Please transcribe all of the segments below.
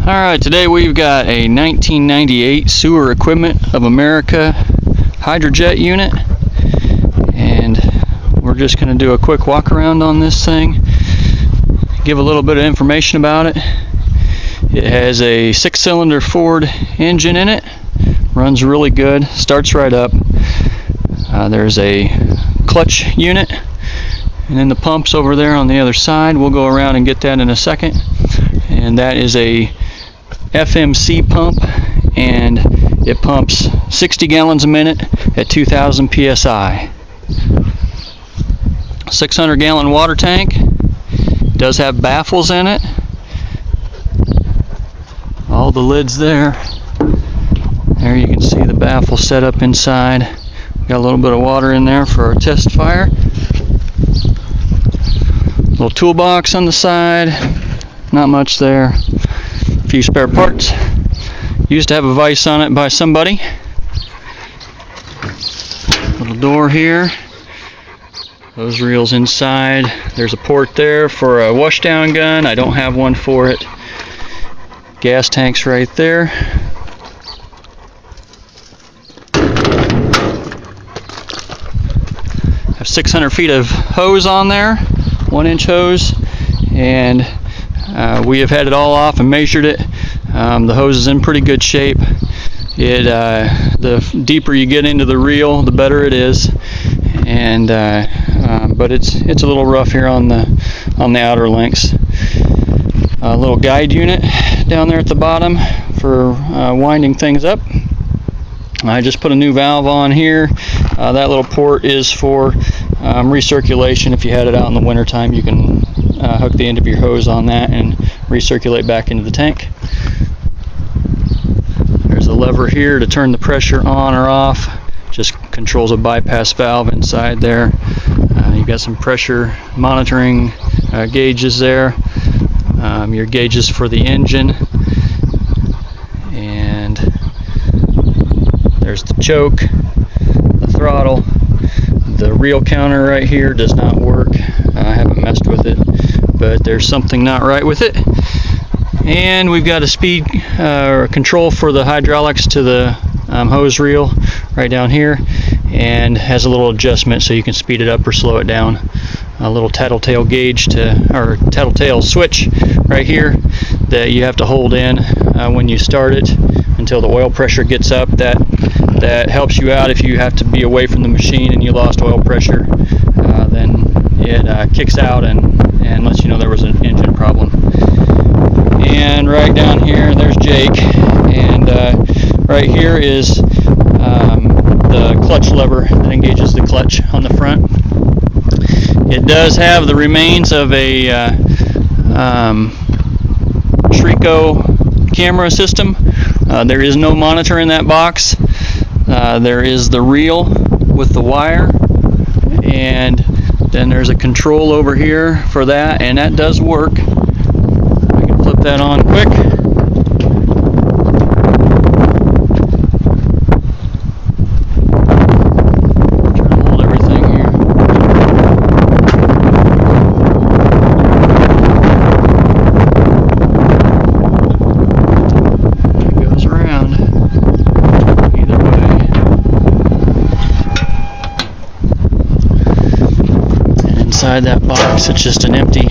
Alright, today we've got a 1998 Sewer Equipment of America Hydrojet unit, and we're just going to do a quick walk around on this thing, give a little bit of information about it. It has a 6-cylinder Ford engine in it, runs really good, starts right up. There's a clutch unit, and then the pump's over there on the other side. We'll go around and get that in a second. And that is a FMC pump, and it pumps 60 gallons a minute at 2,000 psi. 600-gallon water tank. Does have baffles in it. All the lids there. There you can see the baffle set up inside. Got a little bit of water in there for our test fire. Little toolbox on the side. Not much there. A few spare parts. Used to have a vise on it by somebody. Little door here. Those reels inside. There's a port there for a washdown gun. I don't have one for it. Gas tank's right there. Have 600 feet of hose on there, 1-inch hose, and we have had it all off and measured it. The hose is in pretty good shape. The deeper you get into the reel, the better it is, and but it's a little rough here on the outer links. A little guide unit down there at the bottom for winding things up. I just put a new valve on here. That little port is for recirculation. If you had it out in the wintertime, you can hook the end of your hose on that and recirculate back into the tank. There's a lever here to turn the pressure on or off. Just controls a bypass valve inside there. You've got some pressure monitoring gauges there. Your gauges for the engine. And there's the choke, the throttle. The reel counter right here does not work. I haven't messed with it, but there's something not right with it. And we've got a speed control for the hydraulics to the hose reel right down here, and has a little adjustment so you can speed it up or slow it down. A little tattletale gauge or tattletale switch right here that you have to hold in when you start it until the oil pressure gets up. That helps you out if you have to be away from the machine and you lost oil pressure. Then it kicks out and lets you know there was an engine problem. And right down here, there's Jake, and right here is the clutch lever that engages the clutch on the front. It does have the remains of a Trico camera system. There is no monitor in that box. There is the reel with the wire, and then there's a control over here for that, and that does work. I can flip that on quick. Try to hold everything here. It goes around either way. And inside that box, it's just an empty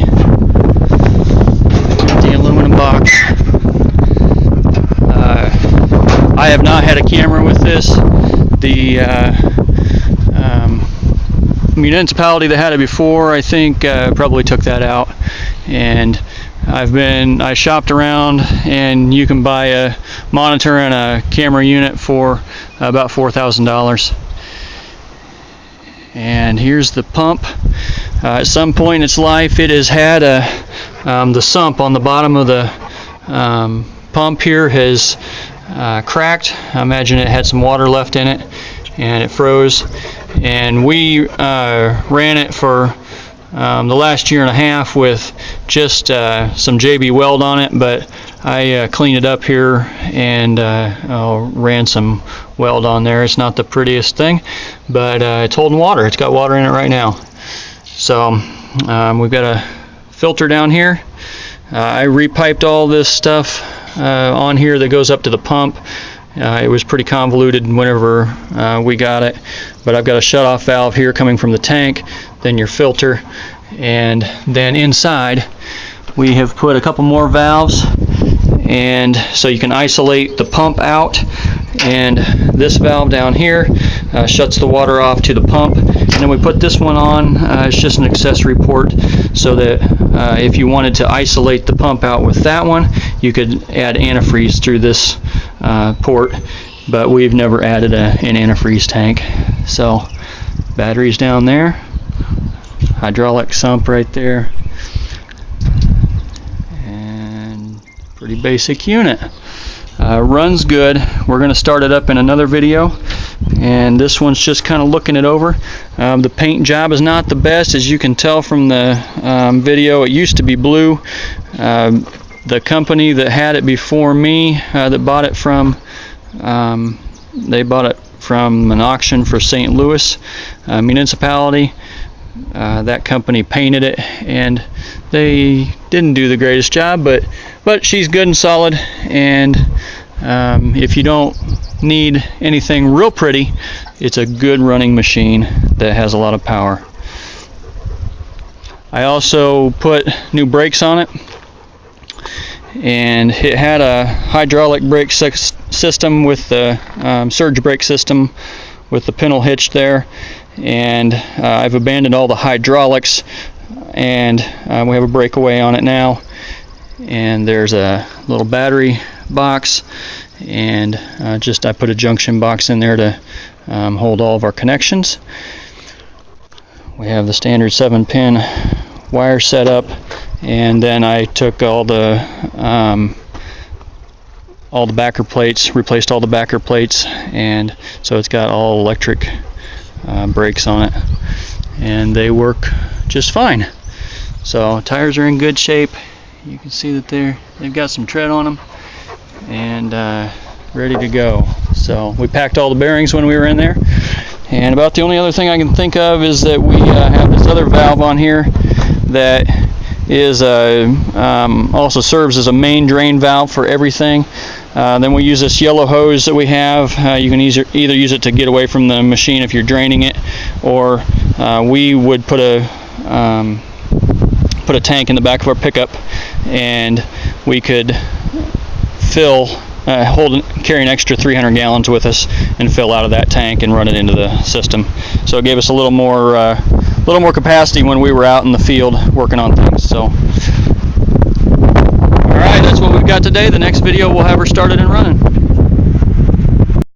aluminum box. I have not had a camera with this. The municipality that had it before, I think, probably took that out. And I shopped around, and you can buy a monitor and a camera unit for about $4,000. And here's the pump. At some point in its life, it has had the sump on the bottom of the pump here has cracked. I imagine it had some water left in it, and it froze. And we ran it for the last year and a half with just some JB Weld on it, but I cleaned it up here and ran some weld on there. It's not the prettiest thing, but it's holding water. It's got water in it right now. So we've got a filter down here. I repiped all this stuff on here that goes up to the pump. It was pretty convoluted whenever we got it, but I've got a shutoff valve here coming from the tank, then your filter, and then inside we have put a couple more valves, and so you can isolate the pump out, and this valve down here shuts the water off to the pump, and then we put this one on. It's just an accessory port, so that if you wanted to isolate the pump out with that one, you could add antifreeze through this port, but we've never added an antifreeze tank. So batteries down there, hydraulic sump right there, and pretty basic unit. Runs good. We're going to start it up in another video, and this one's just kind of looking it over. The paint job is not the best, as you can tell from the video. It used to be blue. The company that had it before me, that bought it from, they bought it from an auction for St. Louis municipality. That company painted it, and they didn't do the greatest job, but she's good and solid. And if you don't need anything real pretty, it's a good running machine that has a lot of power. I also put new brakes on it, and it had a hydraulic brake system with the surge brake system with the pintle hitch there, and I've abandoned all the hydraulics, and we have a breakaway on it now, and there's a little battery box, and I put a junction box in there to hold all of our connections. We have the standard 7-pin wire set up, and then I took all the backer plates, replaced all the backer plates, and so it's got all electric brakes on it, and they work just fine. So tires are in good shape. You can see that they've got some tread on them, and ready to go. So we packed all the bearings when we were in there, and about the only other thing I can think of is that we have this other valve on here that is also serves as a main drain valve for everything. Then we use this yellow hose that we have. You can either use it to get away from the machine if you're draining it, or we would put a tank in the back of our pickup, and we could carry an extra 300 gallons with us and fill out of that tank and run it into the system. So it gave us a little more capacity when we were out in the field working on things. So, all right, that's what we've got today. The next video we'll have her started and running.